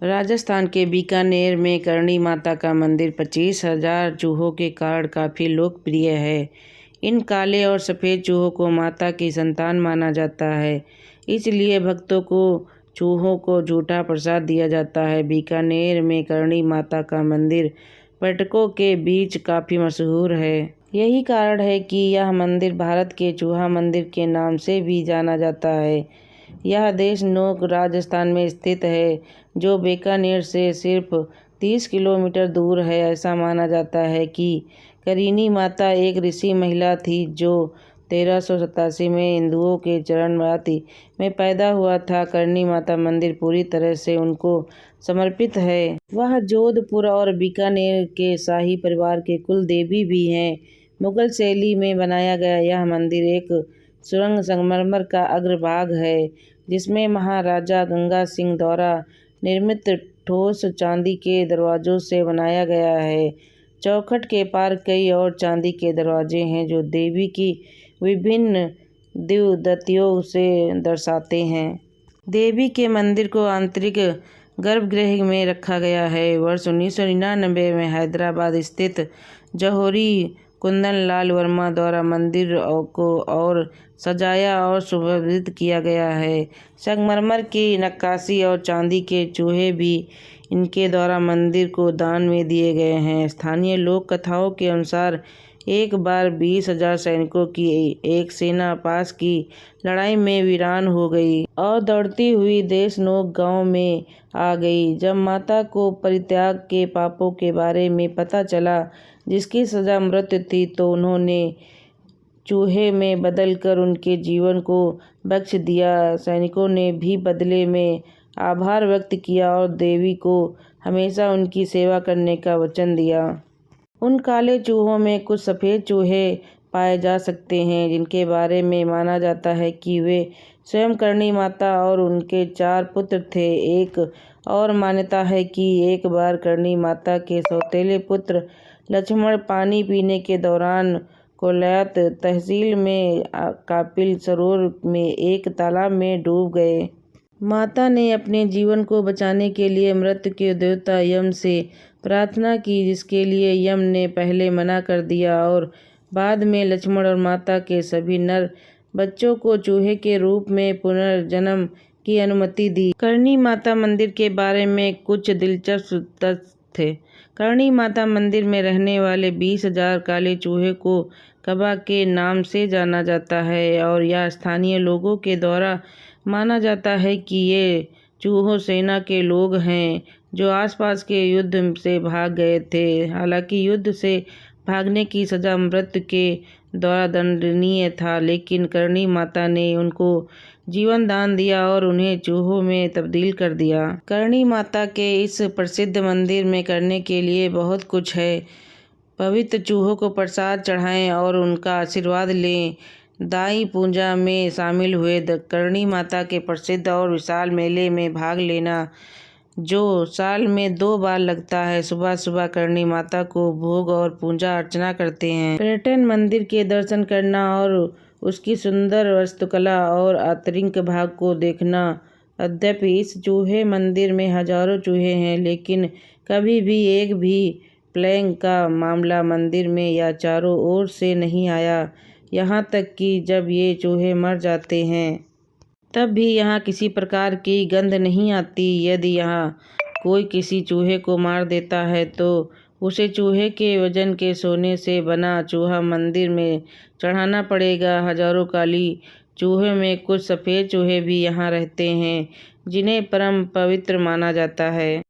राजस्थान के बीकानेर में करणी माता का मंदिर 25,000 चूहों के कारण काफ़ी लोकप्रिय है। इन काले और सफ़ेद चूहों को माता की संतान माना जाता है, इसलिए भक्तों को चूहों को झूठा प्रसाद दिया जाता है। बीकानेर में करणी माता का मंदिर पर्यटकों के बीच काफ़ी मशहूर है। यही कारण है कि यह मंदिर भारत के चूहा मंदिर के नाम से भी जाना जाता है। यह देशनोक राजस्थान में स्थित है, जो बीकानेर से सिर्फ 30 किलोमीटर दूर है। ऐसा माना जाता है कि करणी माता एक ऋषि महिला थी जो 1387 में हिंदुओं के चरणराति में पैदा हुआ था। करणी माता मंदिर पूरी तरह से उनको समर्पित है। वह जोधपुर और बीकानेर के शाही परिवार के कुल देवी भी हैं। मुगल शैली में बनाया गया यह मंदिर एक सुरंग संगमरमर का अग्रभाग है, जिसमें महाराजा गंगा सिंह द्वारा निर्मित ठोस चांदी के दरवाजों से बनाया गया है। चौखट के पार कई और चांदी के दरवाजे हैं, जो देवी की विभिन्न दिव्यताओं से दर्शाते हैं। देवी के मंदिर को आंतरिक गर्भगृह में रखा गया है। वर्ष 1999 में हैदराबाद स्थित जौहरी कुंदन लाल वर्मा द्वारा मंदिर को और सजाया और सुशोभित किया गया है। संगमरमर की नक्काशी और चांदी के चूहे भी इनके द्वारा मंदिर को दान में दिए गए हैं। स्थानीय लोक कथाओं के अनुसार एक बार 20,000 सैनिकों की एक सेना पास की लड़ाई में वीरान हो गई और दौड़ती हुई देशनोक गांव में आ गई। जब माता को परित्याग के पापों के बारे में पता चला, जिसकी सजा मृत्यु थी, तो उन्होंने चूहे में बदलकर उनके जीवन को बख्श दिया। सैनिकों ने भी बदले में आभार व्यक्त किया और देवी को हमेशा उनकी सेवा करने का वचन दिया। उन काले चूहों में कुछ सफ़ेद चूहे पाए जा सकते हैं, जिनके बारे में माना जाता है कि वे स्वयं करणी माता और उनके 4 पुत्र थे। एक और मान्यता है कि एक बार करणी माता के सौतेले पुत्र लक्ष्मण पानी पीने के दौरान कोलायत तहसील में कापिल सरोवर में एक तालाब में डूब गए। माता ने अपने जीवन को बचाने के लिए मृत्यु के देवता यम से प्रार्थना की, जिसके लिए यम ने पहले मना कर दिया और बाद में लक्ष्मण और माता के सभी नर बच्चों को चूहे के रूप में पुनर्जन्म की अनुमति दी। करणी माता मंदिर के बारे में कुछ दिलचस्प तथ्य। करणी माता मंदिर में रहने वाले 20,000 काले चूहे को कबा के नाम से जाना जाता है और यह स्थानीय लोगों के द्वारा माना जाता है कि ये चूहों सेना के लोग हैं जो आसपास के युद्ध से भाग गए थे। हालांकि युद्ध से भागने की सजा मृत्यु के द्वारा दंडनीय था, लेकिन करणी माता ने उनको जीवन दान दिया और उन्हें चूहों में तब्दील कर दिया। करणी माता के इस प्रसिद्ध मंदिर में करने के लिए बहुत कुछ है। पवित्र चूहों को प्रसाद चढ़ाएं और उनका आशीर्वाद लें। दाई पूजा में शामिल हुए करणी माता के प्रसिद्ध और विशाल मेले में भाग लेना, जो साल में 2 बार लगता है। सुबह सुबह करणी माता को भोग और पूजा अर्चना करते हैं। पर्यटन मंदिर के दर्शन करना और उसकी सुंदर वास्तुकला और आंतरिक भाग को देखना। यद्यपि इस चूहे मंदिर में हजारों चूहे हैं, लेकिन कभी भी एक भी प्लेग का मामला मंदिर में या चारों ओर से नहीं आया। यहाँ तक कि जब ये चूहे मर जाते हैं, तब भी यहाँ किसी प्रकार की गंध नहीं आती। यदि यहाँ कोई किसी चूहे को मार देता है, तो उसे चूहे के वजन के सोने से बना चूहा मंदिर में चढ़ाना पड़ेगा। हजारों काली चूहे में कुछ सफ़ेद चूहे भी यहाँ रहते हैं, जिन्हें परम पवित्र माना जाता है।